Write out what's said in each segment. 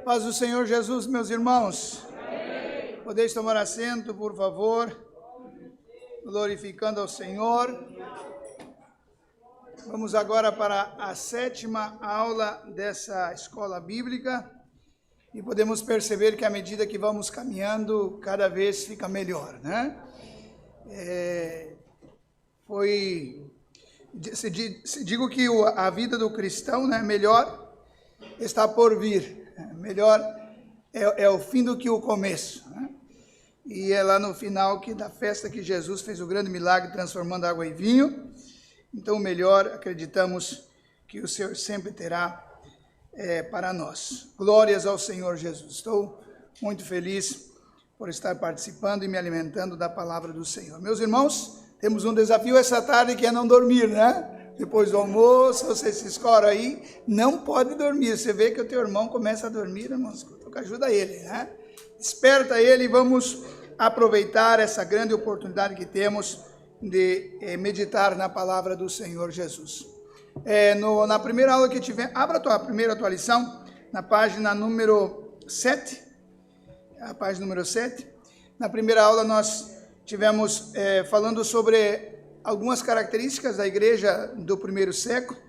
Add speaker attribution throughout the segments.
Speaker 1: Paz do Senhor Jesus, meus irmãos. Amém. Podeis tomar assento, por favor, glorificando ao Senhor. Vamos agora para a 7ª aula dessa escola bíblica e podemos perceber que à medida que vamos caminhando, cada vez fica melhor, né? Digo que a vida do cristão, né, melhor está por vir. Melhor é o fim do que o começo, né? E é lá no final da festa que Jesus fez o grande milagre transformando água em vinho. Então o melhor, acreditamos que o Senhor sempre terá para nós. Glórias ao Senhor Jesus. Estou muito feliz por estar participando e me alimentando da palavra do Senhor. Meus irmãos, temos um desafio essa tarde que é não dormir, né? Depois do almoço, você se escora aí, não pode dormir. Você vê que o teu irmão começa a dormir, irmãos, ajuda ele, né? Desperta ele e vamos aproveitar essa grande oportunidade que temos de meditar na palavra do Senhor Jesus. Na primeira aula que tivemos, abra a tua primeira atualização, na página número 7. A página número 7. Na primeira aula nós tivemos falando sobre algumas características da igreja do primeiro século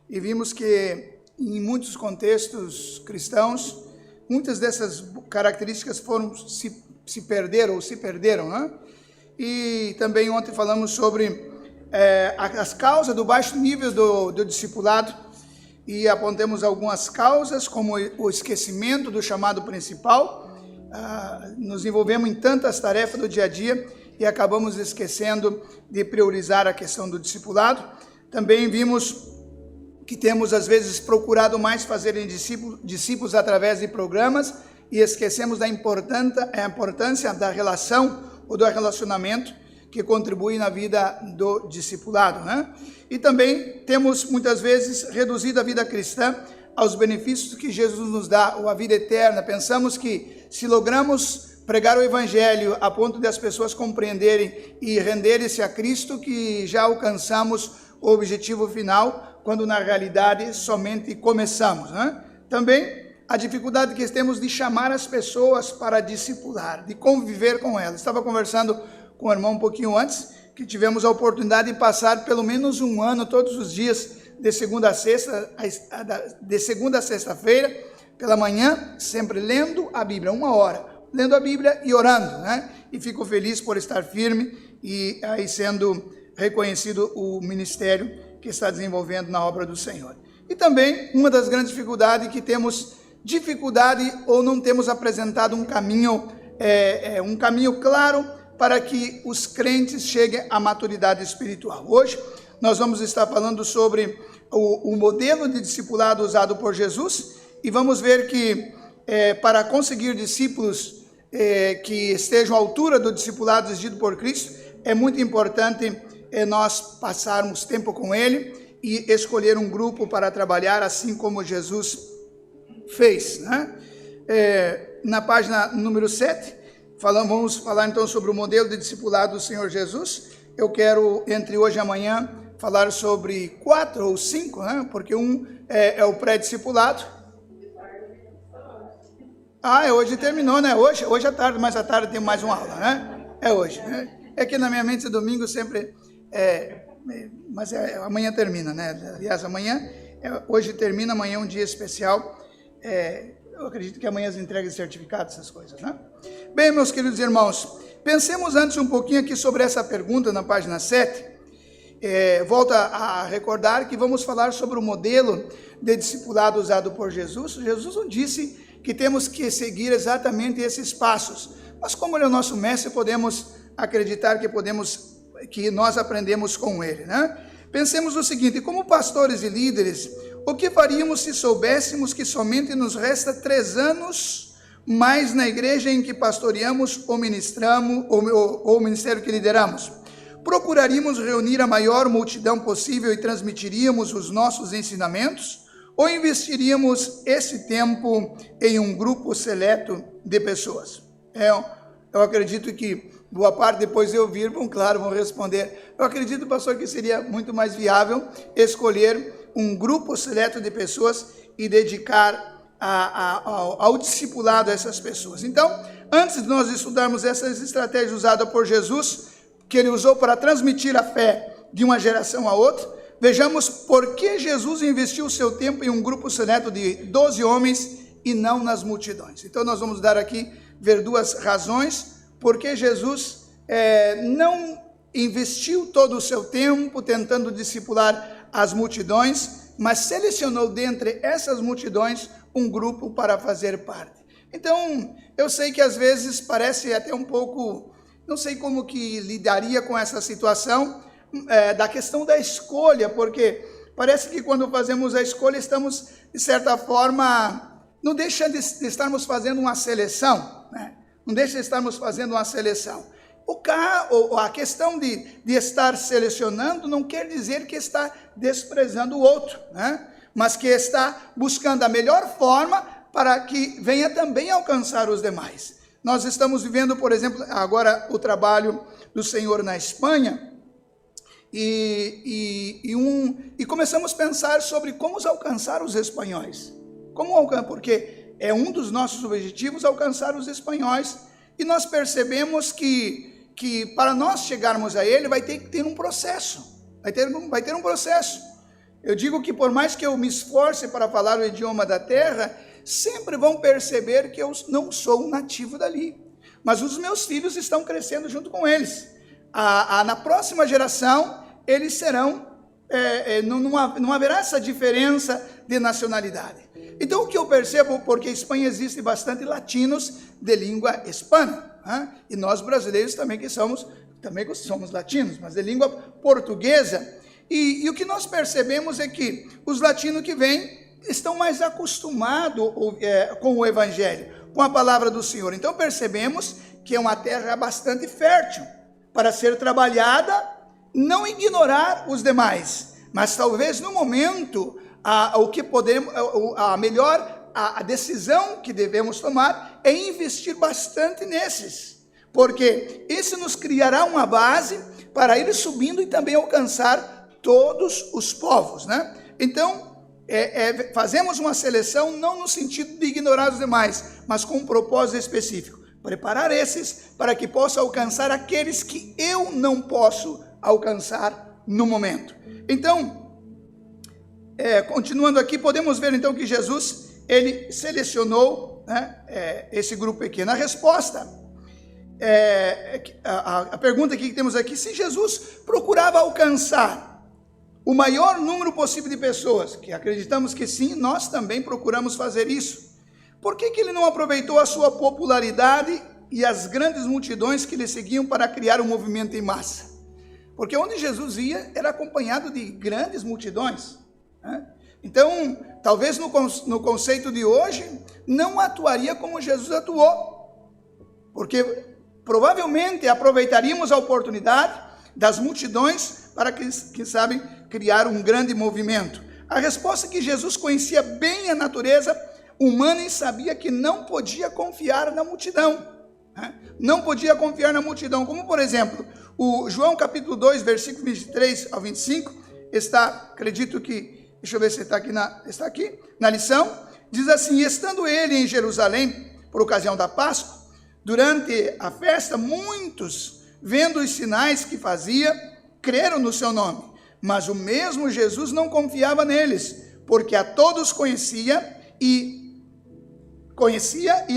Speaker 1: e vimos que em muitos contextos cristãos, muitas dessas características se perderam, né? E também ontem falamos sobre as causas do baixo nível do discipulado e apontamos algumas causas, como o esquecimento do chamado principal. Nos envolvemos em tantas tarefas do dia a dia e acabamos esquecendo de priorizar a questão do discipulado. Também vimos que temos às vezes procurado mais fazer discípulos através de programas e esquecemos da importância da relação ou do relacionamento que contribui na vida do discipulado, né? E também temos muitas vezes reduzido a vida cristã aos benefícios que Jesus nos dá, ou a vida eterna. Pensamos que se logramos pregar o evangelho a ponto de as pessoas compreenderem e renderem-se a Cristo, que já alcançamos o objetivo final, quando na realidade somente começamos, né? Também a dificuldade que temos de chamar as pessoas para discipular, de conviver com elas. Estava conversando com o irmão um pouquinho antes, que tivemos a oportunidade de passar pelo menos um ano, todos os dias, de segunda a sexta-feira, pela manhã, sempre lendo a Bíblia, 1 hora. Lendo a Bíblia e orando, né? E fico feliz por estar firme e aí sendo reconhecido o ministério que está desenvolvendo na obra do Senhor. E também uma das grandes dificuldades que temos ou não temos apresentado um caminho claro para que os crentes cheguem à maturidade espiritual. Hoje nós vamos estar falando sobre o modelo de discipulado usado por Jesus e vamos ver que para conseguir discípulos que estejam à altura do discipulado exigido por Cristo, é muito importante nós passarmos tempo com Ele e escolher um grupo para trabalhar, assim como Jesus fez, né? Na página número 7, vamos falar então sobre o modelo de discipulado do Senhor Jesus. Eu quero, entre hoje e amanhã, falar sobre 4 ou 5, né? Porque um é o pré-discipulado. Hoje terminou, né? Hoje à tarde, mais à tarde tem mais uma aula, né? É hoje, né? É que na minha mente domingo sempre mas amanhã termina, né? Aliás, hoje termina, amanhã é um dia especial. Eu acredito que amanhã as entregas de certificados, essas coisas, né? Bem, meus queridos irmãos, pensemos antes um pouquinho aqui sobre essa pergunta na página 7. Volta a recordar que vamos falar sobre o modelo de discipulado usado por Jesus. Jesus não disse que temos que seguir exatamente esses passos, mas como Ele é o nosso mestre, podemos acreditar que nós aprendemos com Ele, né? Pensemos o seguinte: como pastores e líderes, o que faríamos se soubéssemos que somente nos resta 3 anos mais na igreja em que pastoreamos ou ministramos, ou o ministério que lideramos? Procuraríamos reunir a maior multidão possível e transmitiríamos os nossos ensinamentos? Ou investiríamos esse tempo em um grupo seleto de pessoas? Eu acredito que boa parte, depois de ouvir, vão responder. Eu acredito, pastor, que seria muito mais viável escolher um grupo seleto de pessoas e dedicar ao discipulado dessas pessoas. Então, antes de nós estudarmos essas estratégias usadas por Jesus, que ele usou para transmitir a fé de uma geração a outra, vejamos por que Jesus investiu o seu tempo em um grupo seleto de 12 homens e não nas multidões. Então nós vamos ver duas razões por que Jesus não investiu todo o seu tempo tentando discipular as multidões, mas selecionou dentre essas multidões um grupo para fazer parte. Então, eu sei que às vezes parece até um pouco, não sei como que lidaria com essa situação, da questão da escolha, porque parece que quando fazemos a escolha estamos, de certa forma, não deixa de estarmos fazendo uma seleção, né? Não deixa de estarmos fazendo uma seleção. A questão de estar selecionando não quer dizer que está desprezando o outro, né? Mas que está buscando a melhor forma para que venha também alcançar os demais. Nós estamos vivendo, por exemplo, agora o trabalho do Senhor na Espanha, e começamos a pensar sobre como alcançar os espanhóis. Porque é um dos nossos objetivos alcançar os espanhóis, e nós percebemos que para nós chegarmos a ele vai ter que ter um processo, vai ter um processo. Eu digo que por mais que eu me esforce para falar o idioma da terra, sempre vão perceber que eu não sou um nativo dali, mas os meus filhos estão crescendo junto com eles. Na próxima geração, eles serão, não haverá essa diferença de nacionalidade. Então, o que eu percebo, porque em Espanha existe bastante latinos de língua hispana, né? E nós brasileiros também somos latinos, mas de língua portuguesa, e o que nós percebemos é que os latinos que vêm estão mais acostumados com o Evangelho, com a palavra do Senhor. Então, percebemos que é uma terra bastante fértil para ser trabalhada, não ignorar os demais, mas talvez no momento a decisão que devemos tomar é investir bastante nesses, porque isso nos criará uma base para ir subindo e também alcançar todos os povos, né? Então, fazemos uma seleção não no sentido de ignorar os demais, mas com um propósito específico. Preparar esses para que possa alcançar aqueles que eu não posso alcançar no momento. Então, continuando aqui, podemos ver então que Jesus, ele selecionou, né, esse grupo pequeno. A resposta, a pergunta que temos aqui, se Jesus procurava alcançar o maior número possível de pessoas, que acreditamos que sim, nós também procuramos fazer isso. Por que ele não aproveitou a sua popularidade e as grandes multidões que lhe seguiam para criar um movimento em massa? Porque onde Jesus ia era acompanhado de grandes multidões, né? Então, talvez no conceito de hoje, não atuaria como Jesus atuou, porque provavelmente aproveitaríamos a oportunidade das multidões para quem sabe criar um grande movimento. A resposta é que Jesus conhecia bem a natureza humana e sabia que não podia confiar na multidão, né? Não podia confiar na multidão, como por exemplo, o João capítulo 2, versículo 23 ao 25, acredito que, deixa eu ver se está aqui na lição, diz assim: estando ele em Jerusalém, por ocasião da Páscoa, durante a festa, muitos, vendo os sinais que fazia, creram no seu nome, mas o mesmo Jesus não confiava neles, porque a todos conhecia e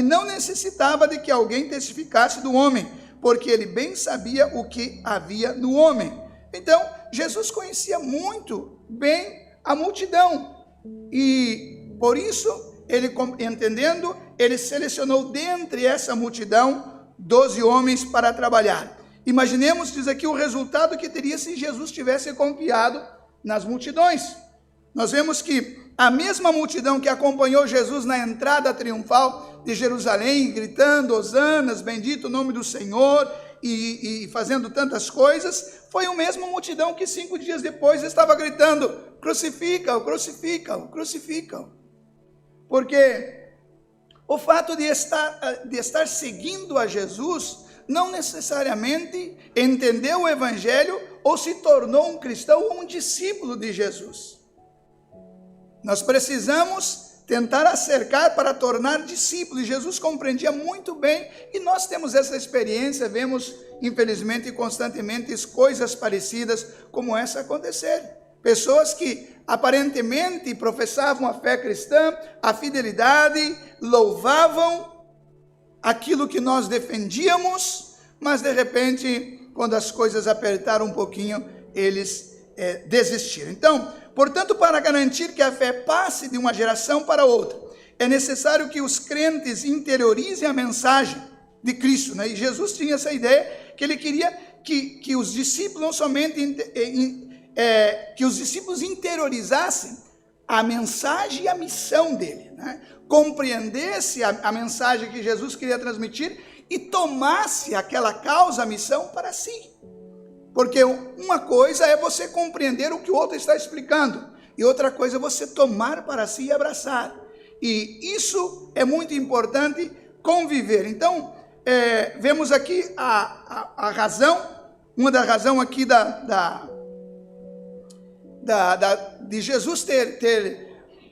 Speaker 1: não necessitava de que alguém testificasse do homem, porque ele bem sabia o que havia no homem. Então, Jesus conhecia muito bem a multidão, e por isso, ele selecionou dentre essa multidão 12 homens para trabalhar. Imaginemos, diz aqui, o resultado que teria se Jesus tivesse confiado nas multidões. Nós vemos que a mesma multidão que acompanhou Jesus na entrada triunfal de Jerusalém, gritando hosanas, bendito o nome do Senhor, e fazendo tantas coisas, foi a mesma multidão que 5 dias depois estava gritando: crucifica-o, crucifica-o, crucifica-o. Porque o fato de estar seguindo a Jesus não necessariamente entendeu o Evangelho ou se tornou um cristão ou um discípulo de Jesus. Nós precisamos tentar acercar para tornar discípulos. E Jesus compreendia muito bem, e nós temos essa experiência, vemos, infelizmente, constantemente coisas parecidas como essa acontecer. Pessoas que aparentemente professavam a fé cristã, a fidelidade, louvavam aquilo que nós defendíamos, mas de repente, quando as coisas apertaram um pouquinho, eles desistiram. Então, portanto, para garantir que a fé passe de uma geração para outra, é necessário que os crentes interiorizem a mensagem de Cristo, né? E Jesus tinha essa ideia, que ele queria que os discípulos não somente que os discípulos interiorizassem a mensagem e a missão dele, né? Compreendesse a mensagem que Jesus queria transmitir e tomasse aquela causa, a missão para si. Porque uma coisa é você compreender o que o outro está explicando, e outra coisa é você tomar para si e abraçar. E isso é muito importante, conviver. Então, vemos aqui a razão, uma da razão aqui de Jesus ter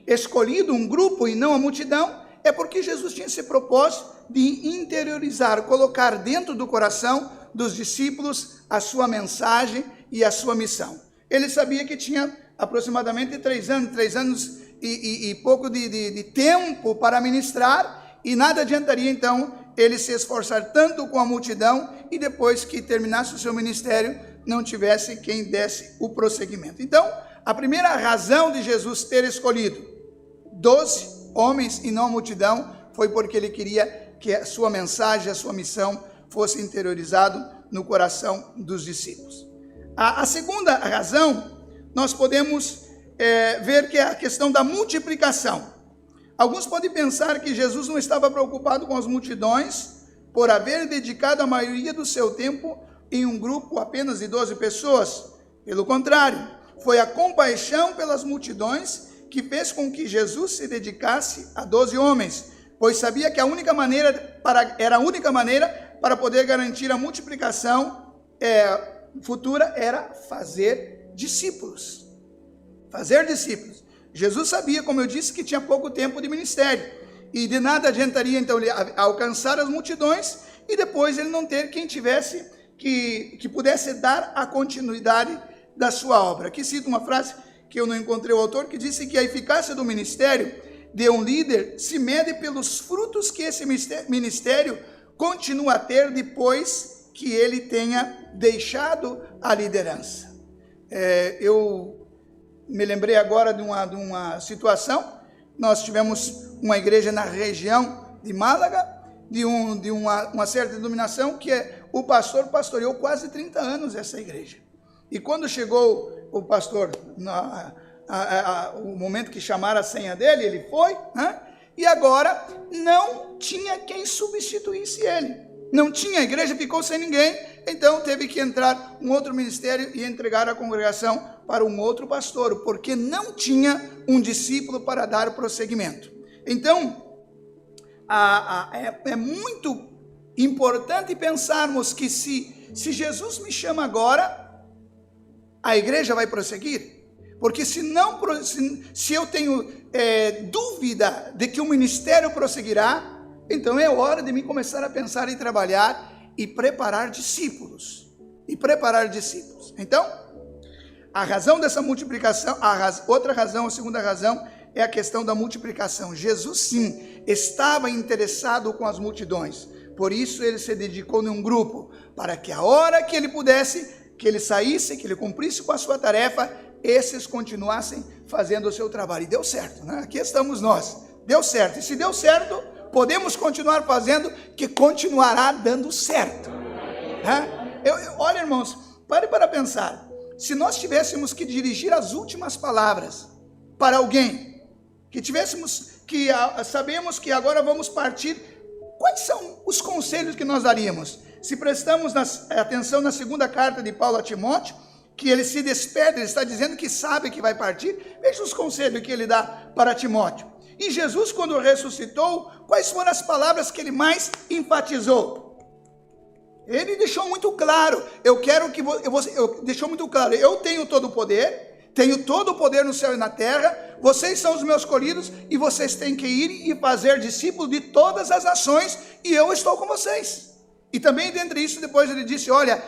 Speaker 1: escolhido um grupo e não a multidão, é porque Jesus tinha esse propósito de interiorizar, colocar dentro do coração dos discípulos a sua mensagem e a sua missão. Ele sabia que tinha aproximadamente 3 anos e pouco de tempo para ministrar, e nada adiantaria então ele se esforçar tanto com a multidão e depois que terminasse o seu ministério não tivesse quem desse o prosseguimento. Então, a primeira razão de Jesus ter escolhido 12 homens e não a multidão foi porque ele queria que a sua mensagem, a sua missão fosse interiorizado no coração dos discípulos. A segunda razão, nós podemos ver que é a questão da multiplicação. Alguns podem pensar que Jesus não estava preocupado com as multidões, por haver dedicado a maioria do seu tempo em um grupo apenas de 12 pessoas. Pelo contrário, foi a compaixão pelas multidões que fez com que Jesus se dedicasse a 12 homens, pois sabia que era a única maneira para poder garantir a multiplicação futura era fazer discípulos. Fazer discípulos. Jesus sabia, como eu disse, que tinha pouco tempo de ministério, e de nada adiantaria então ele alcançar as multidões e depois ele não ter quem tivesse que pudesse dar a continuidade da sua obra. Aqui cito uma frase que eu não encontrei o autor, que disse que a eficácia do ministério de um líder se mede pelos frutos que esse ministério continua a ter depois que ele tenha deixado a liderança. Eu me lembrei agora de uma situação. Nós tivemos uma igreja na região de Málaga, de uma certa denominação, que o pastor pastoreou quase 30 anos essa igreja. E quando chegou o pastor, o momento que chamaram a senha dele, ele foi, né? E agora não tinha quem substituísse ele. Não tinha, a igreja ficou sem ninguém, então teve que entrar um outro ministério e entregar a congregação para um outro pastor, porque não tinha um discípulo para dar prosseguimento. Então, é muito importante pensarmos que se Jesus me chama agora, a igreja vai prosseguir. Porque se eu tenho dúvida de que o ministério prosseguirá, então é hora de mim começar a pensar em trabalhar e preparar discípulos. Então, a razão dessa multiplicação, outra razão, a segunda razão, é a questão da multiplicação. Jesus, sim, estava interessado com as multidões. Por isso, ele se dedicou num grupo, para que a hora que ele pudesse, que ele saísse, que ele cumprisse com a sua tarefa, esses continuassem fazendo o seu trabalho. E deu certo, né? Aqui estamos nós. Deu certo. E se deu certo, podemos continuar fazendo, que continuará dando certo. Né? Olha, irmãos, pare para pensar. Se nós tivéssemos que dirigir as últimas palavras para alguém, sabemos que agora vamos partir, quais são os conselhos que nós daríamos? Se prestamos atenção na segunda carta de Paulo a Timóteo, que ele se despede, ele está dizendo que sabe que vai partir, veja os conselhos que ele dá para Timóteo. E Jesus, quando ressuscitou, quais foram as palavras que ele mais enfatizou? Ele deixou muito claro, deixou muito claro, eu tenho todo o poder, tenho todo o poder no céu e na terra, vocês são os meus escolhidos, e vocês têm que ir e fazer discípulos de todas as nações, e eu estou com vocês. E também dentre isso, depois ele disse, olha,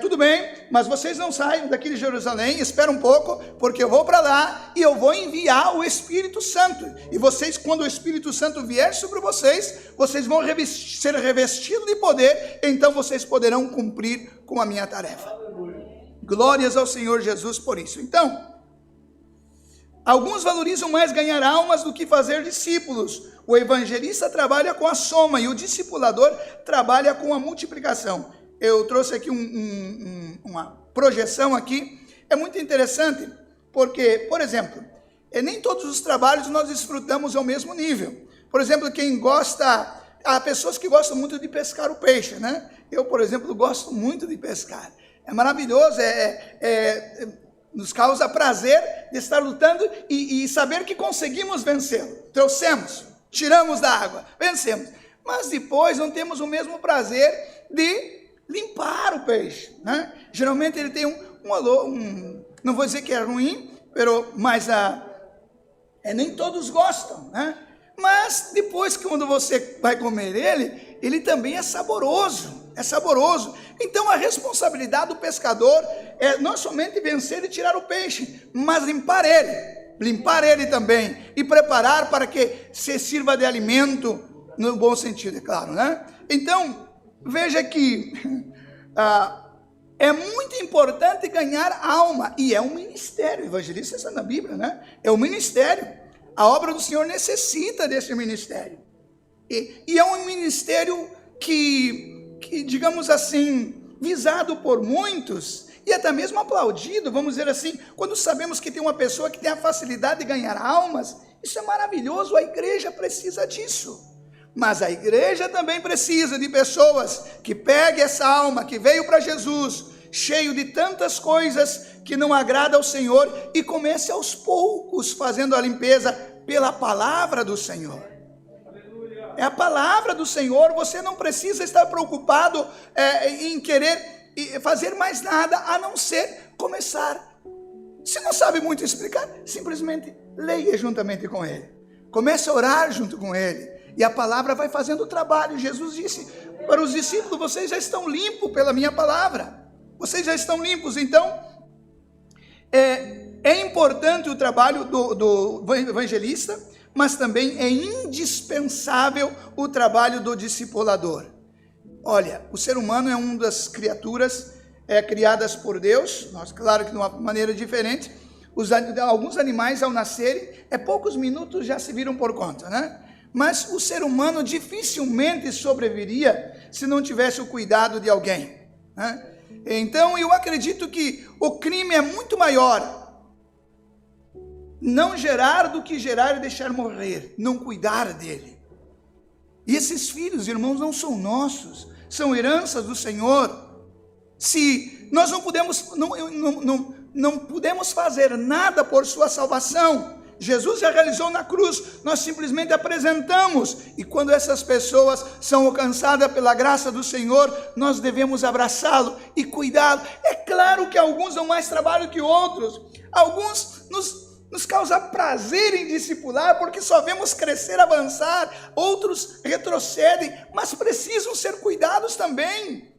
Speaker 1: tudo bem, mas vocês não saiam daqui de Jerusalém, espera um pouco, porque eu vou para lá, e eu vou enviar o Espírito Santo, e vocês, quando o Espírito Santo vier sobre vocês, vocês vão ser revestidos de poder, então vocês poderão cumprir com a minha tarefa. Glórias ao Senhor Jesus por isso. Então, alguns valorizam mais ganhar almas do que fazer discípulos. O evangelista trabalha com a soma e o discipulador trabalha com a multiplicação. Eu trouxe aqui uma projeção aqui. É muito interessante porque, por exemplo, nem todos os trabalhos nós desfrutamos ao mesmo nível. Por exemplo, quem gosta, há pessoas que gostam muito de pescar o peixe, né? Eu, por exemplo, gosto muito de pescar. É maravilhoso, nos causa prazer de estar lutando e saber que conseguimos vencê-lo. Trouxemos, tiramos da água, vencemos. Mas depois não temos o mesmo prazer de limpar o peixe, né? Geralmente ele tem não vou dizer que é ruim, mas nem todos gostam, né? Mas depois, quando você vai comer ele também é saboroso. Então a responsabilidade do pescador é não somente vencer e tirar o peixe, mas limpar ele também, e preparar para que se sirva de alimento, no bom sentido, é claro, né? Então, veja que é muito importante ganhar alma, e é um ministério, evangelista está na Bíblia, né? É um ministério, a obra do Senhor necessita desse ministério, e é um ministério que, digamos assim, visado por muitos, e até mesmo aplaudido, vamos dizer assim, quando sabemos que tem uma pessoa que tem a facilidade de ganhar almas, isso é maravilhoso, a igreja precisa disso. Mas a igreja também precisa de pessoas que peguem essa alma que veio para Jesus, cheio de tantas coisas que não agrada ao Senhor, e comece aos poucos fazendo a limpeza pela palavra do Senhor. É a palavra do Senhor, você não precisa estar preocupado em querer fazer mais nada, a não ser começar. Se não sabe muito explicar, simplesmente leia juntamente com ele. Comece a orar junto com ele. E a palavra vai fazendo o trabalho. Jesus disse para os discípulos, vocês já estão limpos pela minha palavra. Vocês já estão limpos. Então, é importante o trabalho do evangelista, mas também é indispensável o trabalho do discipulador. Olha, o ser humano é uma das criaturas criadas por Deus, nós, claro que de uma maneira diferente. Alguns animais ao nascerem, poucos minutos já se viram por conta, né? Mas o ser humano dificilmente sobreviveria se não tivesse o cuidado de alguém, né? Então eu acredito que o crime é muito maior não gerar do que gerar e deixar morrer, não cuidar dele. E esses filhos, irmãos, não são nossos, são heranças do Senhor. Se nós não podemos fazer nada por sua salvação, Jesus já realizou na cruz, nós simplesmente apresentamos, e quando essas pessoas são alcançadas pela graça do Senhor, nós devemos abraçá-lo e cuidá-lo. É claro que alguns dão mais trabalho que outros, alguns nos causa prazer em discipular, porque só vemos crescer, avançar, outros retrocedem, mas precisam ser cuidados também.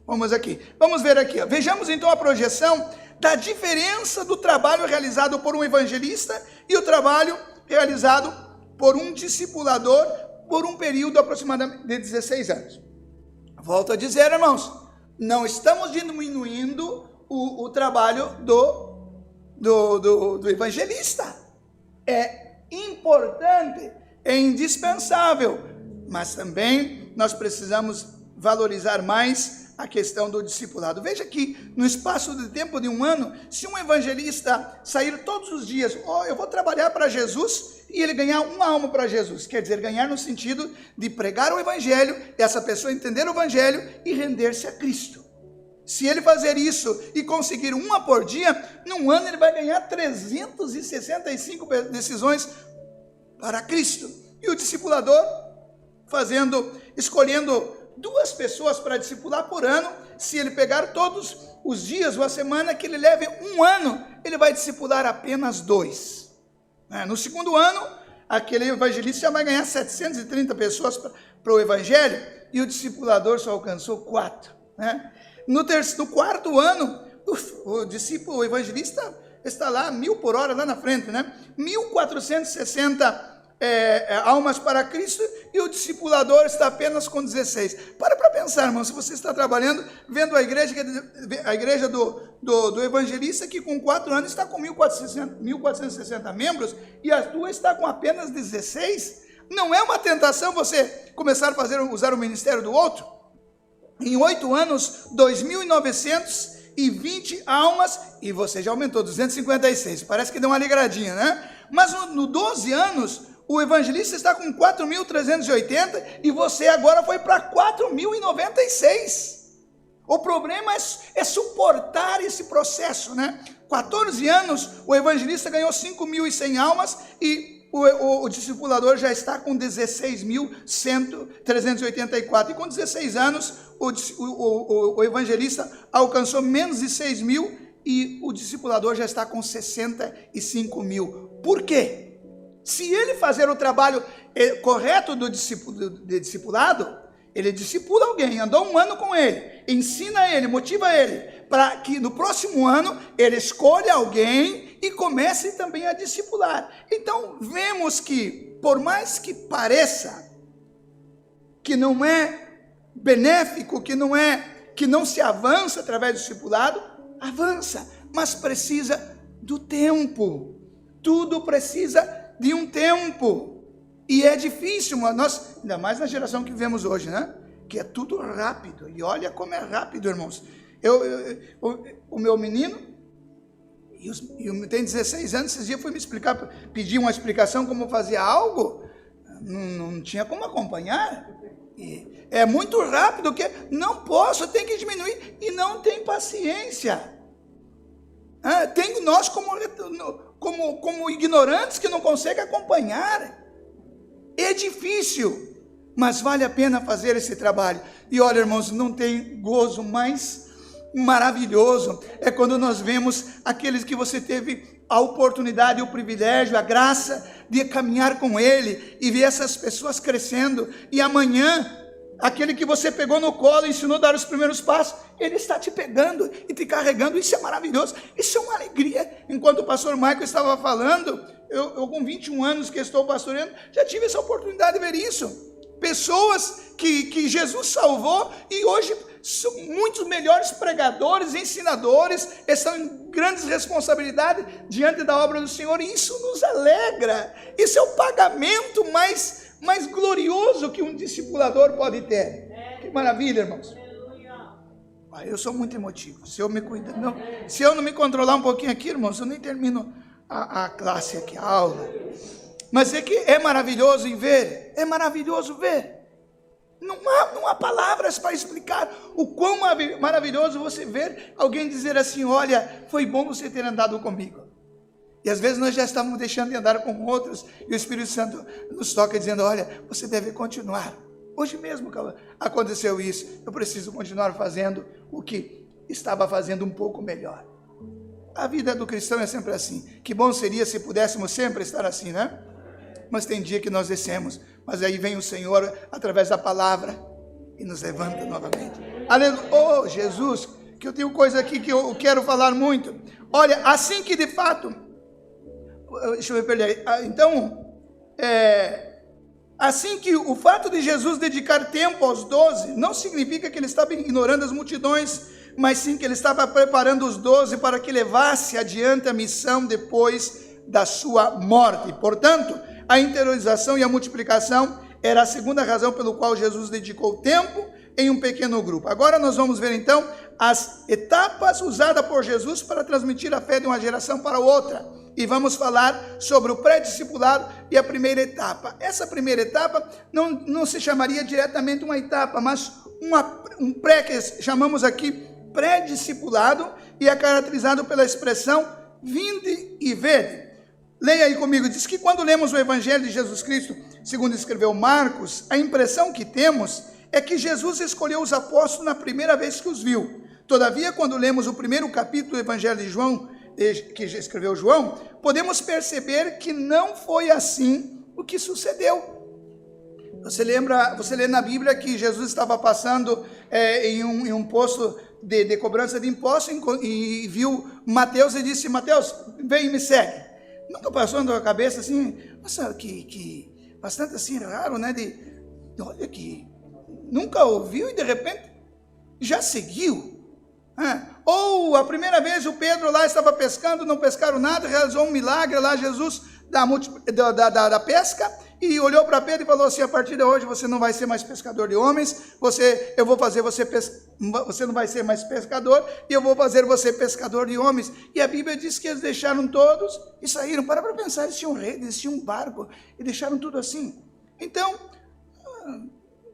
Speaker 1: Vamos ver aqui, vejamos então a projeção da diferença do trabalho realizado por um evangelista e o trabalho realizado por um discipulador por um período aproximadamente de 16 anos. Volto a dizer, irmãos, não estamos diminuindo o trabalho do evangelista. É importante, é indispensável, mas também nós precisamos valorizar mais a questão do discipulado. Veja que no espaço de tempo de um ano, se um evangelista sair todos os dias, eu vou trabalhar para Jesus, e ele ganhar uma alma para Jesus, quer dizer, ganhar no sentido de pregar o evangelho, essa pessoa entender o evangelho e render-se a Cristo. Se ele fazer isso e conseguir uma por dia, num ano ele vai ganhar 365 decisões para Cristo. E o discipulador escolhendo 2 pessoas para discipular por ano. Se ele pegar todos os dias ou a semana que ele leve 1 ano, ele vai discipular apenas 2. No segundo ano, aquele evangelista já vai ganhar 730 pessoas para o evangelho, e o discipulador só alcançou 4. No 4º ano, o evangelista está lá 1.000 por hora lá na frente, 1.460 almas para Cristo, e o discipulador está apenas com 16. Para pensar, irmão, se você está trabalhando, vendo a igreja do evangelista, que com 4 anos está com 1.460 membros, e a tua está com apenas 16, não é uma tentação você começar a usar o ministério do outro? Em 8 anos, 2.920 almas, e você já aumentou 256, parece que deu uma alegradinha, Mas no 12 anos, o evangelista está com 4.380, e você agora foi para 4.096. O problema é suportar esse processo, 14 anos, o evangelista ganhou 5.100 almas, e o discipulador já está com 16.384. E com 16 anos, o evangelista alcançou menos de 6.000, e o discipulador já está com 65.000. Por quê? Se ele fazer o trabalho correto de discipulado, ele discipula alguém, andou 1 ano com ele, ensina ele, motiva ele, para que no próximo ano ele escolha alguém e comece também a discipular. Então vemos que, por mais que pareça que não é benéfico, que não se avança através do discipulado, avança, mas precisa do tempo. Tudo precisa de um tempo, e é difícil, nós, ainda mais na geração que vivemos hoje, que é tudo rápido, e olha como é rápido, irmãos. O meu menino, tem 16 anos, esses dias fui me explicar, pedir uma explicação como fazer algo, não tinha como acompanhar, é muito rápido, que não posso, tem que diminuir, e não tem paciência. Tem nós como ignorantes que não conseguem acompanhar. É difícil, mas vale a pena fazer esse trabalho. E olha, irmãos, não tem gozo mais maravilhoso, é quando nós vemos aqueles que você teve a oportunidade, o privilégio, a graça de caminhar com ele, e ver essas pessoas crescendo, e amanhã, aquele que você pegou no colo e ensinou a dar os primeiros passos, ele está te pegando e te carregando. Isso é maravilhoso, isso é uma alegria. Enquanto o pastor Michael estava falando, eu com 21 anos que estou pastoreando, já tive essa oportunidade de ver isso. Pessoas que Jesus salvou, e hoje são muitos melhores pregadores, ensinadores, estão em grandes responsabilidades diante da obra do Senhor, e isso nos alegra. Isso é o pagamento mais glorioso que um discipulador pode ter. Que maravilha, irmãos. Eu sou muito emotivo. Se eu não me controlar um pouquinho aqui, irmãos, eu nem termino a classe aqui, a aula. Mas é que é maravilhoso ver. É maravilhoso ver. Não há palavras para explicar o quão maravilhoso você ver alguém dizer assim: olha, foi bom você ter andado comigo. E às vezes nós já estamos deixando de andar com outros, e o Espírito Santo nos toca dizendo: olha, você deve continuar. Hoje mesmo aconteceu isso. Eu preciso continuar fazendo o que estava fazendo um pouco melhor. A vida do cristão é sempre assim. Que bom seria se pudéssemos sempre estar assim, Mas tem dia que nós descemos, mas aí vem o Senhor através da palavra e nos levanta novamente. Aleluia. Oh, Jesus, que eu tenho coisa aqui que eu quero falar muito. Olha, assim que de fato... Deixa eu me perder. Então, assim que o fato de Jesus dedicar tempo aos 12, não significa que ele estava ignorando as multidões, mas sim que ele estava preparando os 12 para que levasse adiante a missão depois da sua morte. Portanto, a interiorização e a multiplicação era a segunda razão pelo qual Jesus dedicou tempo em um pequeno grupo. Agora nós vamos ver então as etapas usadas por Jesus para transmitir a fé de uma geração para outra. E vamos falar sobre o pré-discipulado e a primeira etapa. Essa primeira etapa não se chamaria diretamente uma etapa, mas um pré, que chamamos aqui pré-discipulado, e é caracterizado pela expressão vinde e vede. Leia aí comigo. Diz que quando lemos o Evangelho de Jesus Cristo, segundo escreveu Marcos, a impressão que temos é que Jesus escolheu os apóstolos na primeira vez que os viu. Todavia, quando lemos o primeiro capítulo do Evangelho de João, que escreveu João, podemos perceber que não foi assim o que sucedeu. Você lê na Bíblia que Jesus estava passando em um posto de cobrança de impostos e viu Mateus e disse: Mateus, vem e me segue. Nunca passou na tua cabeça assim, nossa, que bastante assim raro, né? Olha que nunca ouviu e de repente já seguiu. Ou a primeira vez o Pedro lá estava pescando, não pescaram nada, realizou um milagre lá, Jesus da pesca, e olhou para Pedro e falou assim: a partir de hoje você não vai ser mais pescador de homens, eu vou fazer você não vai ser mais pescador, e eu vou fazer você pescador de homens. E a Bíblia diz que eles deixaram todos e saíram. Para pensar, eles tinham rede, eles tinham um barco, e deixaram tudo assim. Então,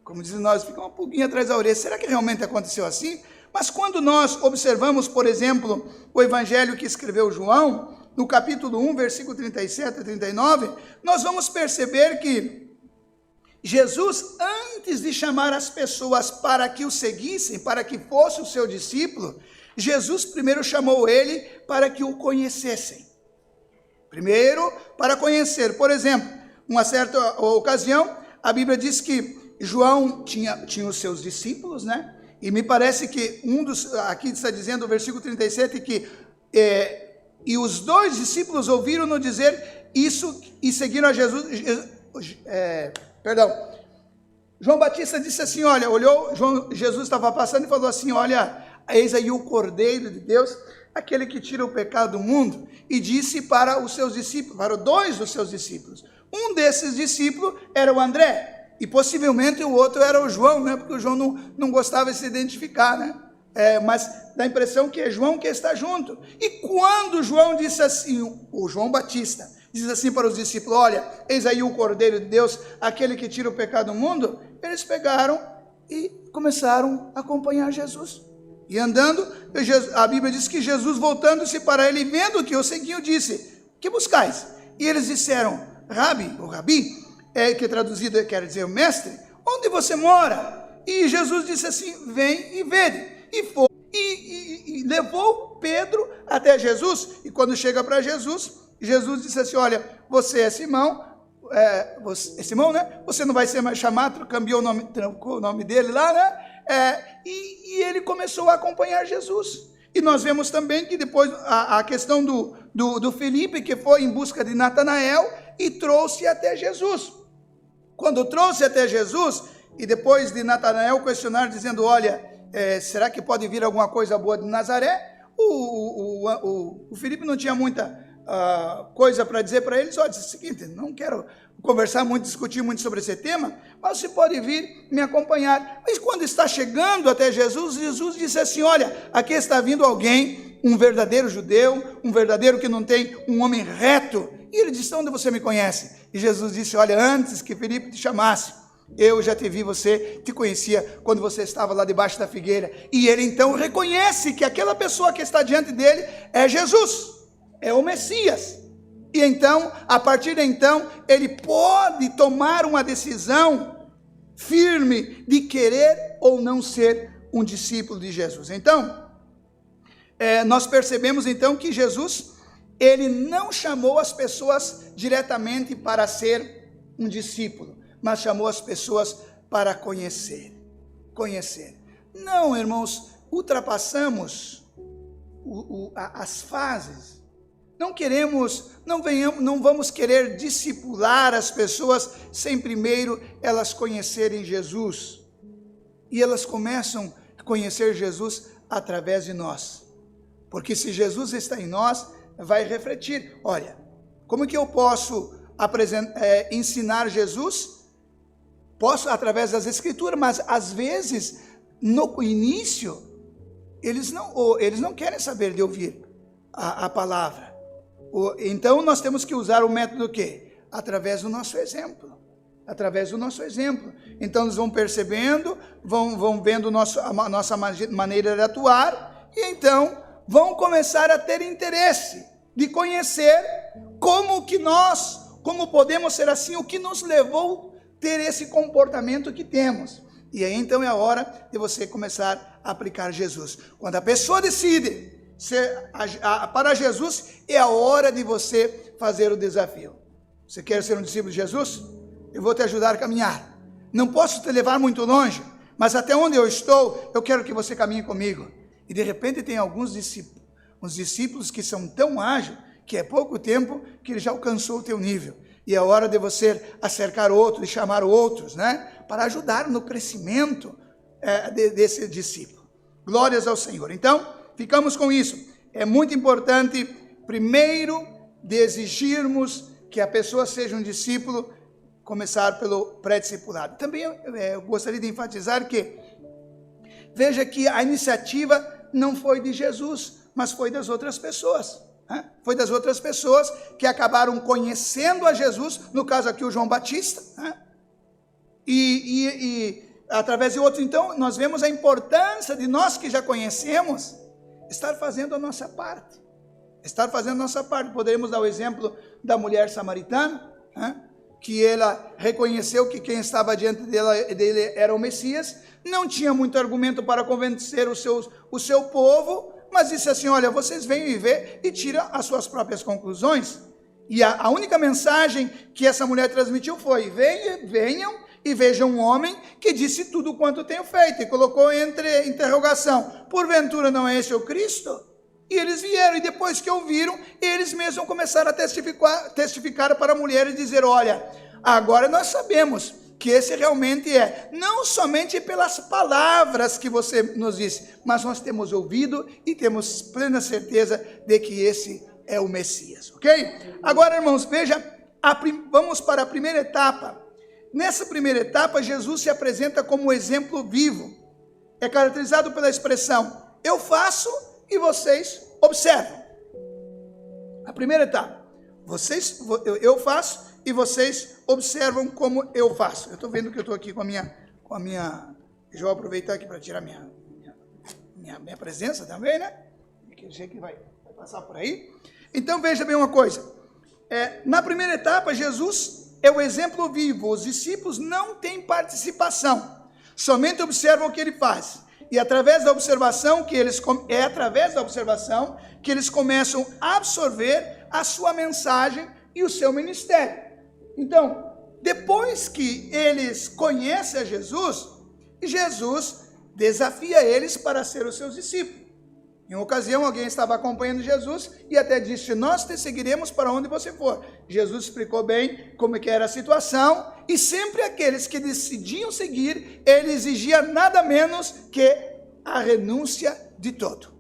Speaker 1: como dizem nós, fica uma pulguinha atrás da orelha, será que realmente aconteceu assim? Mas quando nós observamos, por exemplo, o evangelho que escreveu João, no capítulo 1, versículo 37 a 39, nós vamos perceber que Jesus, antes de chamar as pessoas para que o seguissem, para que fosse o seu discípulo, Jesus primeiro chamou ele para que o conhecessem. Primeiro, para conhecer. Por exemplo, uma certa ocasião, a Bíblia diz que João tinha os seus discípulos, né? E me parece que aqui está dizendo, o versículo 37, que e os dois discípulos ouviram-no dizer isso e seguiram a Jesus. João Batista disse assim, olha, Jesus estava passando e falou assim, olha, eis aí o Cordeiro de Deus, aquele que tira o pecado do mundo, e disse para os seus discípulos, para dois dos seus discípulos. Um desses discípulos era o André, e possivelmente o outro era o João, né? Porque o João não gostava de se identificar, né? Mas dá a impressão que é João que está junto. E quando João disse assim, o João Batista, diz assim para os discípulos, olha, eis aí o Cordeiro de Deus, aquele que tira o pecado do mundo, eles pegaram e começaram a acompanhar Jesus. E andando, a Bíblia diz que Jesus, voltando-se para ele, vendo que o seguiam, disse, que buscais? E eles disseram, Rabi, que traduzido quer dizer o mestre, onde você mora? E Jesus disse assim, vem e vede. E foi, e levou Pedro até Jesus, e quando chega para Jesus, Jesus disse assim, olha, você é Simão, Simão, né? Você não vai ser mais chamado, trocou o nome dele lá, né? E ele começou a acompanhar Jesus. E nós vemos também que depois a questão do Felipe, que foi em busca de Natanael e trouxe até Jesus. Quando trouxe até Jesus, e depois de Natanael questionar, dizendo, olha, será que pode vir alguma coisa boa de Nazaré? O Felipe não tinha muita coisa para dizer para eles, olha, disse o seguinte, não quero conversar muito, discutir muito sobre esse tema, mas você pode vir me acompanhar. Mas quando está chegando até Jesus, Jesus disse assim, olha, aqui está vindo alguém, um verdadeiro judeu, um verdadeiro que não tem, um homem reto. E ele disse, onde você me conhece? E Jesus disse, olha, antes que Felipe te chamasse, eu já te vi, te conhecia quando você estava lá debaixo da figueira. E ele então reconhece que aquela pessoa que está diante dele é Jesus, é o Messias. E então, a partir de então, ele pode tomar uma decisão firme de querer ou não ser um discípulo de Jesus. Então, nós percebemos então que Jesus, ele não chamou as pessoas diretamente para ser um discípulo, mas chamou as pessoas para conhecer. Não, irmãos, ultrapassamos as fases. Não vamos querer discipular as pessoas sem primeiro elas conhecerem Jesus. E elas começam a conhecer Jesus através de nós. Porque se Jesus está em nós, vai refletir. Olha, como que eu posso ensinar Jesus? Posso através das Escrituras, mas às vezes, no início, eles não querem saber de ouvir a palavra. Então, nós temos que usar o método do quê? Através do nosso exemplo. Então, eles vão percebendo, vão vendo a nossa maneira de atuar, e então vão começar a ter interesse de conhecer como podemos ser assim, o que nos levou a ter esse comportamento que temos. E aí então é a hora de você começar a aplicar Jesus. Quando a pessoa decide para Jesus, é a hora de você fazer o desafio. Você quer ser um discípulo de Jesus? Eu vou te ajudar a caminhar. Não posso te levar muito longe, mas até onde eu estou, eu quero que você caminhe comigo. E de repente tem alguns discípulos, uns discípulos que são tão ágeis, que é pouco tempo que ele já alcançou o teu nível. E é hora de você acercar outros, de chamar outros, né? Para ajudar no crescimento desse discípulo. Glórias ao Senhor. Então, ficamos com isso. É muito importante, primeiro, de exigirmos que a pessoa seja um discípulo, começar pelo pré-discipulado. Também eu gostaria de enfatizar que, veja que a iniciativa não foi de Jesus, mas foi das outras pessoas. Foi das outras pessoas que acabaram conhecendo a Jesus, no caso aqui o João Batista, e através de outros. Então nós vemos a importância de nós que já conhecemos, estar fazendo a nossa parte, Poderíamos dar o exemplo da mulher samaritana, que ela reconheceu que quem estava diante dele era o Messias, não tinha muito argumento para convencer o seu povo, mas disse assim: olha, vocês venham e vê e tiram as suas próprias conclusões. E a única mensagem que essa mulher transmitiu foi: venham e vejam um homem que disse tudo quanto tenho feito, e colocou entre interrogação: porventura não é esse o Cristo? E eles vieram, e depois que ouviram, eles mesmos começaram a testificar para a mulher e dizer: olha, agora nós sabemos que esse realmente é, não somente pelas palavras que você nos disse, mas nós temos ouvido e temos plena certeza de que esse é o Messias, ok? Agora, irmãos, veja, vamos para a primeira etapa. Nessa primeira etapa, Jesus se apresenta como exemplo vivo. É caracterizado pela expressão: eu faço e vocês observam. A primeira etapa, eu faço e vocês observam como eu faço. Eu estou vendo que eu estou aqui com a minha. Deixa eu aproveitar aqui para tirar minha presença também, né? Que eu sei que vai passar por aí. Então veja bem uma coisa. Na primeira etapa, Jesus é o exemplo vivo. Os discípulos não têm participação, somente observam o que ele faz. E através da observação que eles começam a absorver a sua mensagem e o seu ministério. Então, depois que eles conhecem a Jesus, Jesus desafia eles para ser os seus discípulos. Em uma ocasião, alguém estava acompanhando Jesus e até disse: nós te seguiremos para onde você for. Jesus explicou bem como que era a situação, e sempre aqueles que decidiam seguir, ele exigia nada menos que a renúncia de todo.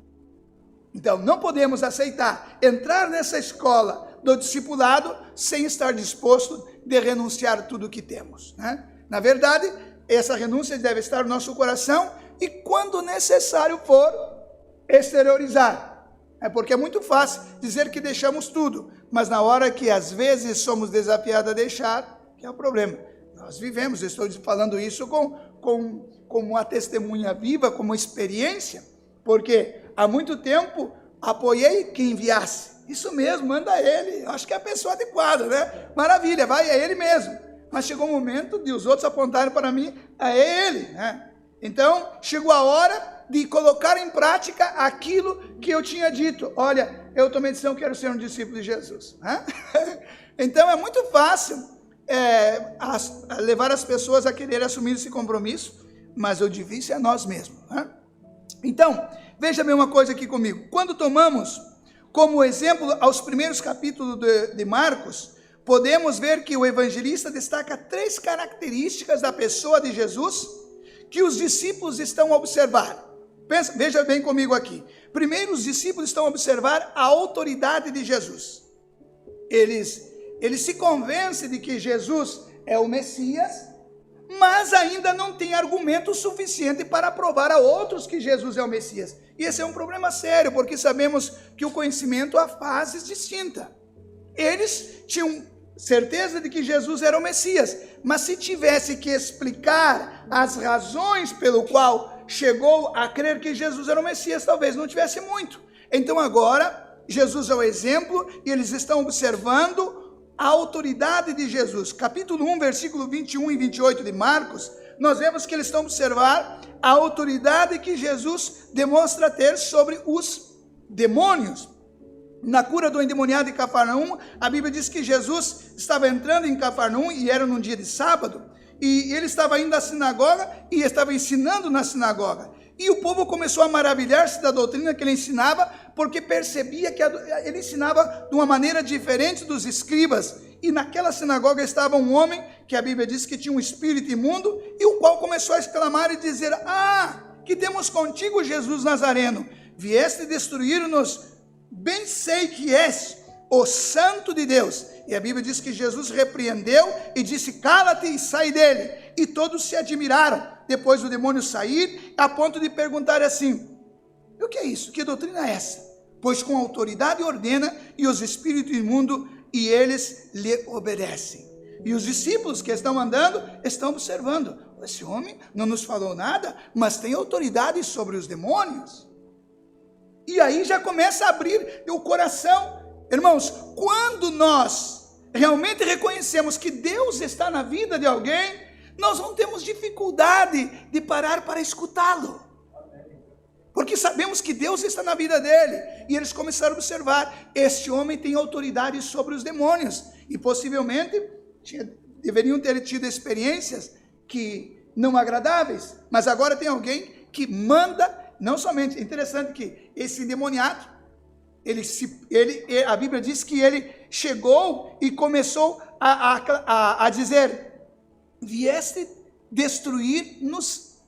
Speaker 1: Então, não podemos aceitar entrar nessa escola do discipulado sem estar disposto de renunciar tudo o que temos, né? Na verdade, essa renúncia deve estar no nosso coração, e quando necessário for, exteriorizar. Porque é muito fácil dizer que deixamos tudo, mas na hora que às vezes somos desafiados a deixar, que é o problema. Nós vivemos, estou falando isso como uma testemunha viva, como experiência, porque há muito tempo apoiei que enviasse. Isso mesmo, manda ele. Acho que é a pessoa adequada, né? Maravilha, vai, é ele mesmo. Mas chegou o momento de os outros apontarem para mim: é ele, né? Então, chegou a hora de colocar em prática aquilo que eu tinha dito. Olha, eu tomei decisão, quero ser um discípulo de Jesus, né? Então, é muito fácil levar as pessoas a querer assumir esse compromisso, mas o difícil é nós mesmos, né? Então, veja bem uma coisa aqui comigo. Quando tomamos como exemplo aos primeiros capítulos de Marcos, podemos ver que o evangelista destaca 3 características da pessoa de Jesus que os discípulos estão a observar. Veja bem comigo aqui. Primeiro, os discípulos estão a observar a autoridade de Jesus. Eles se convencem de que Jesus é o Messias, mas ainda não tem argumento suficiente para provar a outros que Jesus é o Messias. E esse é um problema sério, porque sabemos que o conhecimento há fases distintas. Eles tinham certeza de que Jesus era o Messias, mas se tivesse que explicar as razões pelo qual chegou a crer que Jesus era o Messias, talvez não tivesse muito. Então agora, Jesus é o exemplo, e eles estão observando a autoridade de Jesus. Capítulo 1, versículo 21 e 28 de Marcos, nós vemos que eles estão observar a autoridade que Jesus demonstra ter sobre os demônios. Na cura do endemoniado em Cafarnaum, a Bíblia diz que Jesus estava entrando em Cafarnaum, e era num dia de sábado, e ele estava indo à sinagoga, e estava ensinando na sinagoga. E o povo começou a maravilhar-se da doutrina que ele ensinava, porque percebia que ele ensinava de uma maneira diferente dos escribas. E naquela sinagoga estava um homem, que a Bíblia diz que tinha um espírito imundo, e o qual começou a exclamar e dizer: que temos contigo, Jesus Nazareno? Vieste destruir-nos? Bem sei que és o Santo de Deus. E a Bíblia diz que Jesus repreendeu e disse: cala-te e sai dele. E todos se admiraram, depois do demônio sair, a ponto de perguntar assim: o que é isso? Que doutrina é essa? Pois com autoridade ordena, e os espíritos imundos, e eles lhe obedecem. E os discípulos que estão andando, estão observando: esse homem não nos falou nada, mas tem autoridade sobre os demônios. E aí já começa a abrir o coração. Irmãos, quando nós realmente reconhecemos que Deus está na vida de alguém, nós não temos dificuldade de parar para escutá-lo, porque sabemos que Deus está na vida dele. E eles começaram a observar: este homem tem autoridade sobre os demônios, e possivelmente deveriam ter tido experiências que não agradáveis, mas agora tem alguém que manda. Não somente, é interessante que esse endemoniado, a Bíblia diz que ele chegou e começou a dizer: vieste destruir-nos?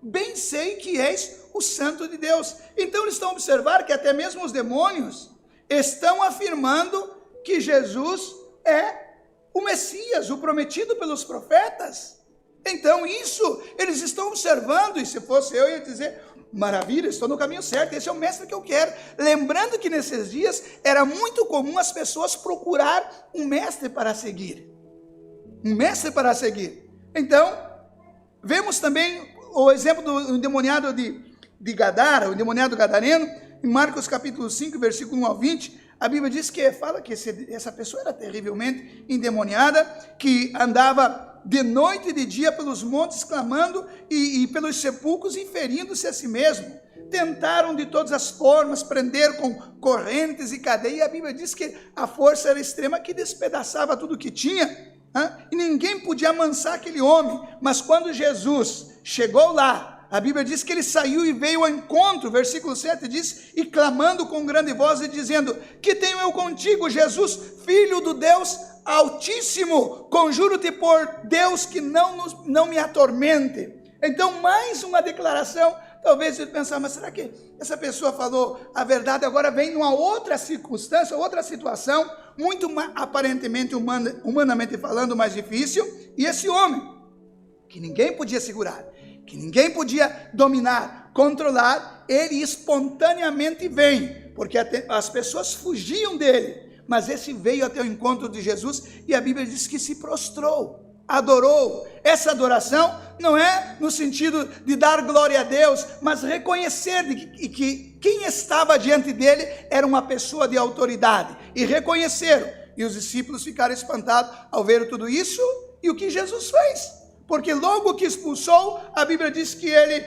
Speaker 1: Bem sei que és o Santo de Deus. Então eles estão observando que até mesmo os demônios estão afirmando que Jesus é o Messias, o prometido pelos profetas. Então isso eles estão observando, e se fosse eu ia dizer: maravilha, estou no caminho certo, esse é o mestre que eu quero. Lembrando que nesses dias era muito comum as pessoas procurar um mestre para seguir. Então, vemos também o exemplo do endemoniado de Gadara, o endemoniado gadareno, em Marcos capítulo 5, versículo 1 ao 20, a Bíblia diz que fala que essa pessoa era terrivelmente endemoniada, que andava de noite e de dia pelos montes, clamando, e pelos sepulcros, inferindo-se a si mesmo. Tentaram de todas as formas prender com correntes e cadeia, e a Bíblia diz que a força era extrema, que despedaçava tudo que tinha, e ninguém podia amansar aquele homem. Mas quando Jesus chegou lá, a Bíblia diz que ele saiu e veio ao encontro, versículo 7 diz: e clamando com grande voz e dizendo: que tenho eu contigo, Jesus, filho do Deus Altíssimo? Conjuro-te por Deus que não me atormente. Então, mais uma declaração. Talvez você pensar: mas será que essa pessoa falou a verdade? Agora vem numa outra circunstância, outra situação, muito aparentemente, humanamente falando, mais difícil. E esse homem, que ninguém podia segurar, que ninguém podia dominar, controlar, ele espontaneamente vem, porque as pessoas fugiam dele, mas esse veio até o encontro de Jesus, e a Bíblia diz que se prostrou, adorou. Essa adoração não é no sentido de dar glória a Deus, mas reconhecer que quem estava diante dele era uma pessoa de autoridade, e reconheceram, e os discípulos ficaram espantados ao ver tudo isso, e o que Jesus fez. Porque logo que expulsou, a Bíblia diz que ele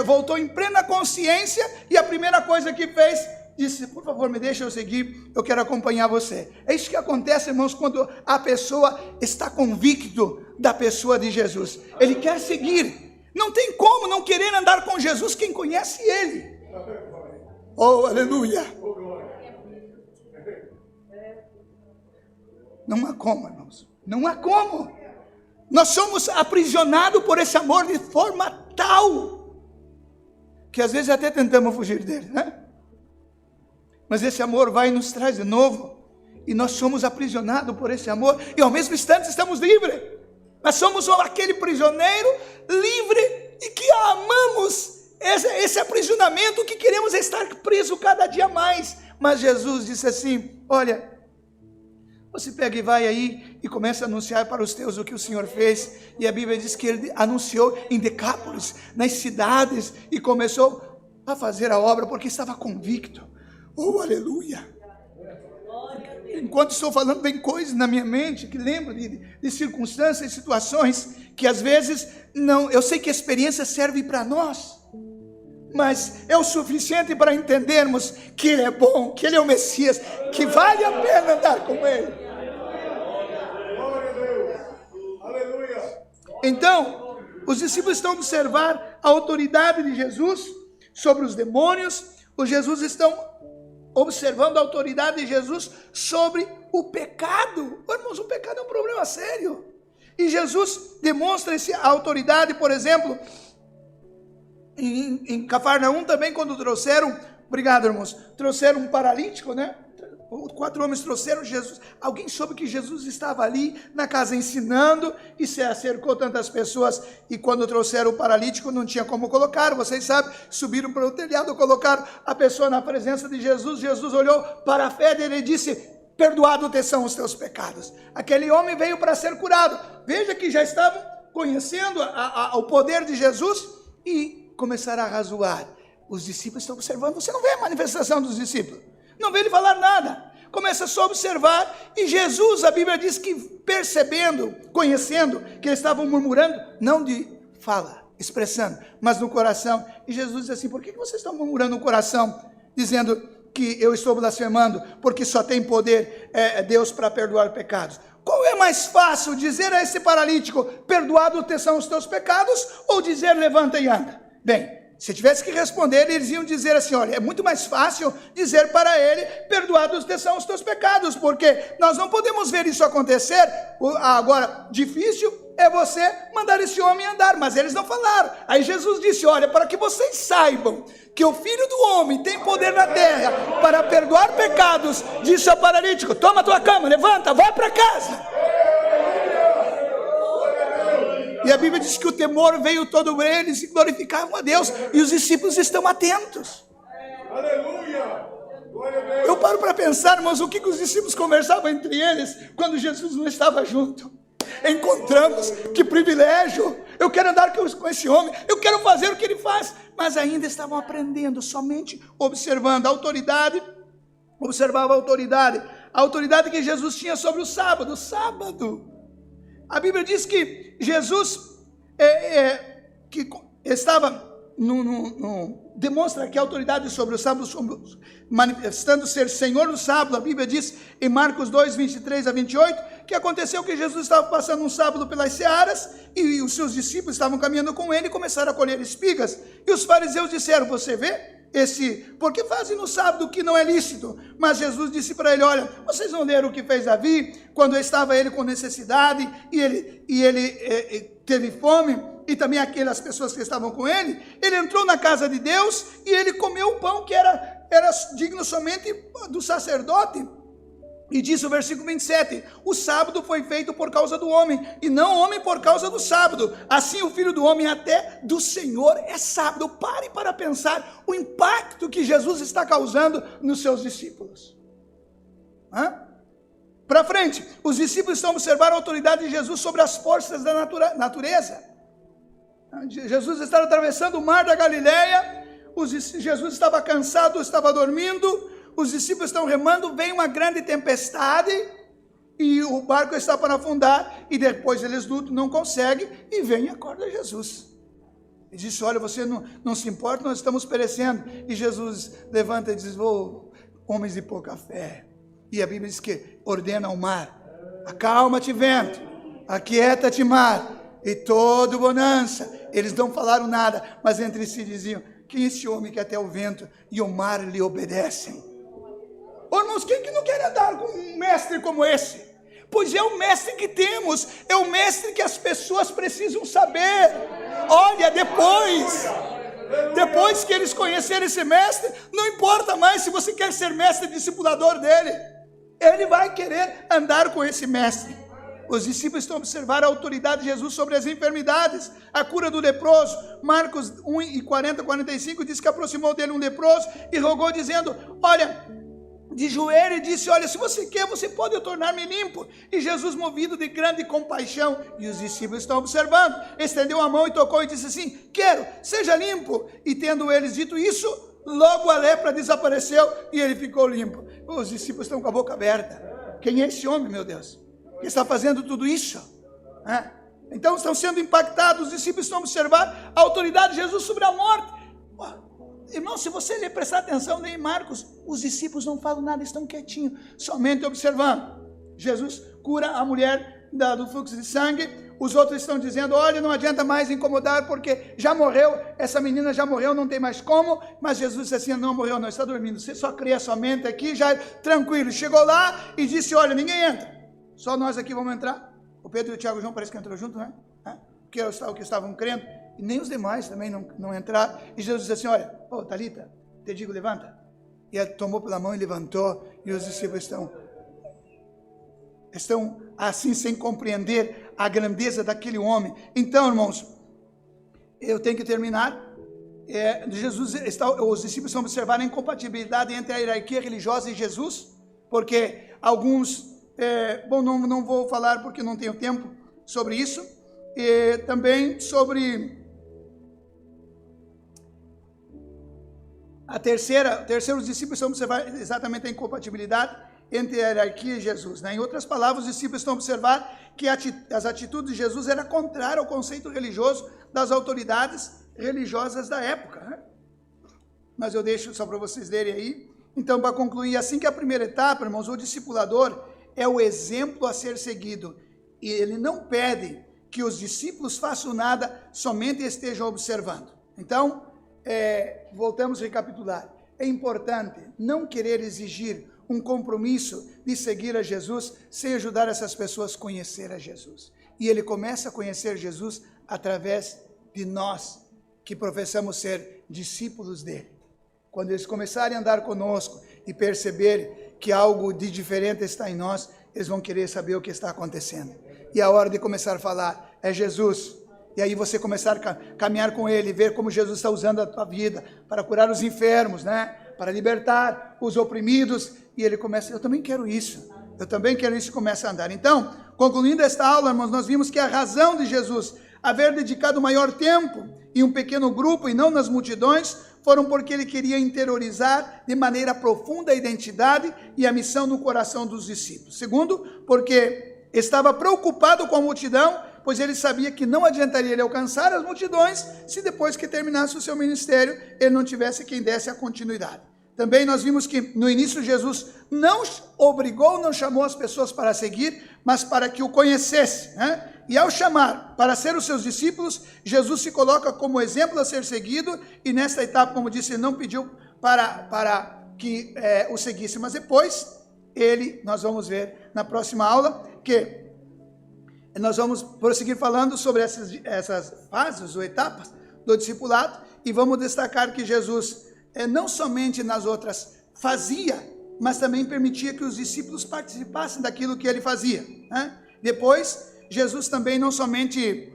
Speaker 1: voltou em plena consciência, e a primeira coisa que fez, disse: por favor, me deixa eu seguir, eu quero acompanhar você. É isso que acontece, irmãos, quando a pessoa está convicto da pessoa de Jesus. Ele quer seguir. Não tem como não querer andar com Jesus quem conhece ele. Oh, aleluia. Não há como, irmãos. Não há como. Nós somos aprisionados por esse amor de forma tal que às vezes até tentamos fugir dele, né? Mas esse amor vai e nos traz de novo, e nós somos aprisionados por esse amor, e ao mesmo instante estamos livres. Nós somos aquele prisioneiro livre e que amamos esse aprisionamento, que queremos estar preso cada dia mais. Mas Jesus disse assim: olha, você pega e vai aí e começa a anunciar para os teus o que o Senhor fez. E a Bíblia diz que ele anunciou em Decápolis, nas cidades, e começou a fazer a obra porque estava convicto. Oh, aleluia! enquanto estou falando, vem coisas na minha mente que lembro de circunstâncias e situações que às vezes não. Eu sei que a experiência serve para nós, mas é o suficiente para entendermos que Ele é bom, que Ele é o Messias, que vale a pena andar com Ele.
Speaker 2: Glória a Deus. Aleluia.
Speaker 1: Então, os discípulos estão observando a autoridade de Jesus sobre os demônios. Os Jesus estão observando a autoridade de Jesus sobre o pecado. Irmãos, o pecado é um problema sério. E Jesus demonstra essa autoridade, por exemplo, em Cafarnaum também, quando trouxeram, obrigado irmãos, trouxeram um paralítico, né? 4 homens trouxeram Jesus. Alguém soube que Jesus estava ali na casa ensinando e se acercou tantas pessoas, e quando trouxeram o paralítico não tinha como colocar, vocês sabem, subiram para o telhado, colocaram a pessoa na presença de Jesus. Jesus olhou para a fé dele e disse: perdoado te são os teus pecados. Aquele homem veio para ser curado. Veja que já estavam conhecendo o poder de Jesus e começaram a razoar. Os discípulos estão observando. Você não vê a manifestação dos discípulos, não vê ele falar nada, começa só a observar. E Jesus, a Bíblia diz que percebendo, conhecendo que eles estavam murmurando, não de fala, expressando, mas no coração. E Jesus diz assim: por que vocês estão murmurando no coração, dizendo que eu estou blasfemando, porque só tem poder Deus para perdoar pecados? Qual é mais fácil, dizer a esse paralítico: perdoado te são os teus pecados, ou dizer levanta e anda? Bem, se tivesse que responder, eles iam dizer assim: olha, é muito mais fácil dizer para ele: perdoados te são os teus pecados, porque nós não podemos ver isso acontecer. Agora, difícil é você mandar esse homem andar, mas eles não falaram. Aí Jesus disse: olha, para que vocês saibam que o Filho do Homem tem poder na terra para perdoar pecados, disse ao paralítico: toma a tua cama, levanta, vai para casa. E a Bíblia diz que o temor veio todo eles e glorificavam a Deus. E os discípulos estão atentos.
Speaker 2: Aleluia. Glória a Deus.
Speaker 1: Eu paro para pensar, irmãos, o que os discípulos conversavam entre eles quando Jesus não estava junto. Encontramos, que privilégio, eu quero andar com esse homem, eu quero fazer o que ele faz. Mas ainda estavam aprendendo, somente observando a autoridade. Observava a autoridade que Jesus tinha sobre o sábado. O sábado, a Bíblia diz que Jesus que estava demonstra que a autoridade sobre o sábado, manifestando ser Senhor do sábado. A Bíblia diz em Marcos 2, 23 a 28, que aconteceu que Jesus estava passando um sábado pelas searas, e os seus discípulos estavam caminhando com ele e começaram a colher espigas. E os fariseus disseram: você vê? Por que fazem no sábado o que não é lícito? Mas Jesus disse para ele: olha, vocês não leram o que fez Davi, quando estava ele com necessidade, e ele teve fome, e também aquelas pessoas que estavam com ele. Ele entrou na casa de Deus, e ele comeu o pão que era digno somente do sacerdote. E diz o versículo 27, o sábado foi feito por causa do homem, e não o homem por causa do sábado. Assim o Filho do Homem até do Senhor é sábado. Pare para pensar o impacto que Jesus está causando nos seus discípulos. Para frente, os discípulos estão observando a autoridade de Jesus sobre as forças da natureza. Jesus estava atravessando o mar da Galileia, Jesus estava cansado, estava dormindo. Os discípulos estão remando, vem uma grande tempestade e o barco está para afundar, e depois eles lutam, não conseguem, e vem e acorda Jesus. E diz: olha, você não se importa, nós estamos perecendo. E Jesus levanta e diz: homens de pouca fé. E a Bíblia diz que ordena ao mar: acalma-te vento, aquieta-te mar, e todo bonança. Eles não falaram nada, mas entre si diziam: quem é esse homem que até o vento e o mar lhe obedecem? Irmãos, quem que não quer andar com um mestre como esse? Pois é o mestre que temos, é o mestre que as pessoas precisam saber. Olha, depois que eles conhecerem esse mestre, não importa mais se você quer ser mestre discipulador dele, ele vai querer andar com esse mestre. Os discípulos estão observando a autoridade de Jesus sobre as enfermidades, a cura do leproso. Marcos 1, 40, 45 diz que aproximou dele um leproso e rogou dizendo: olha, de joelho, e disse: olha, se você quer, você pode tornar-me limpo. E Jesus, movido de grande compaixão, e os discípulos estão observando, estendeu a mão e tocou e disse assim: quero, seja limpo. E tendo eles dito isso, logo a lepra desapareceu e ele ficou limpo. Os discípulos estão com a boca aberta. quem é esse homem, meu Deus, que está fazendo tudo isso? Então estão sendo impactados, os discípulos estão observando a autoridade de Jesus sobre a morte. Irmão, se você lhe prestar atenção nem em Marcos, os discípulos não falam nada, estão quietinhos, somente observando. Jesus cura a mulher do fluxo de sangue. Os outros estão dizendo, olha, não adianta mais incomodar, porque já morreu, essa menina já morreu, não tem mais como. Mas Jesus disse assim, não morreu não, está dormindo, você só cria somente aqui, já tranquilo. Chegou lá e disse, olha, ninguém entra, só nós aqui vamos entrar. O Pedro e o Tiago e o João parece que entrou junto, né? Porque é o que estavam crendo, e nem os demais também não entraram. E Jesus disse assim, olha, Talita, te digo, levanta. E ela tomou pela mão e levantou, e os discípulos estão assim, sem compreender a grandeza daquele homem. Então, irmãos, eu tenho que terminar. Os discípulos estão observando a incompatibilidade entre a hierarquia religiosa e Jesus, porque alguns, não vou falar porque não tenho tempo sobre isso, e também sobre os discípulos estão observando exatamente a incompatibilidade entre a hierarquia e Jesus. Em outras palavras, os discípulos estão observando que as atitudes de Jesus eram contrárias ao conceito religioso das autoridades religiosas da época. Mas eu deixo só para vocês lerem aí. Então, para concluir, assim que a primeira etapa, irmãos, o discipulador é o exemplo a ser seguido. E ele não pede que os discípulos façam nada, somente estejam observando. Então, voltamos a recapitular. É importante não querer exigir um compromisso de seguir a Jesus sem ajudar essas pessoas a conhecer a Jesus. E ele começa a conhecer Jesus através de nós, que professamos ser discípulos dele. Quando eles começarem a andar conosco e perceberem que algo de diferente está em nós, eles vão querer saber o que está acontecendo. E a hora de começar a falar é Jesus. E aí você começar a caminhar com ele, ver como Jesus está usando a tua vida para curar os enfermos, para libertar os oprimidos. E ele começa, eu também quero isso, e começa a andar. Então, concluindo esta aula, irmãos, nós vimos que a razão de Jesus haver dedicado maior tempo em um pequeno grupo e não nas multidões, foram porque ele queria interiorizar de maneira profunda a identidade e a missão no coração dos discípulos. Segundo, porque estava preocupado com a multidão, pois ele sabia que não adiantaria ele alcançar as multidões se depois que terminasse o seu ministério, ele não tivesse quem desse a continuidade. Também nós vimos que no início Jesus não obrigou, não chamou as pessoas para seguir, mas para que o conhecesse, E ao chamar para ser os seus discípulos, Jesus se coloca como exemplo a ser seguido, e nesta etapa, como disse, ele não pediu para que o seguisse, mas depois, nós vamos ver na próxima aula, que nós vamos prosseguir falando sobre essas fases ou etapas do discipulado, e vamos destacar que Jesus não somente nas outras fazia, mas também permitia que os discípulos participassem daquilo que ele fazia. Depois, Jesus também não somente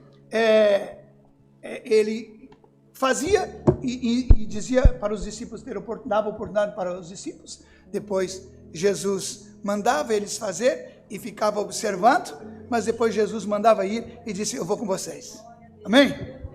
Speaker 1: ele fazia e dizia para os discípulos, dava oportunidade para os discípulos, depois Jesus mandava eles fazer e ficava observando, mas depois Jesus mandava ir e disse, eu vou com vocês. Amém?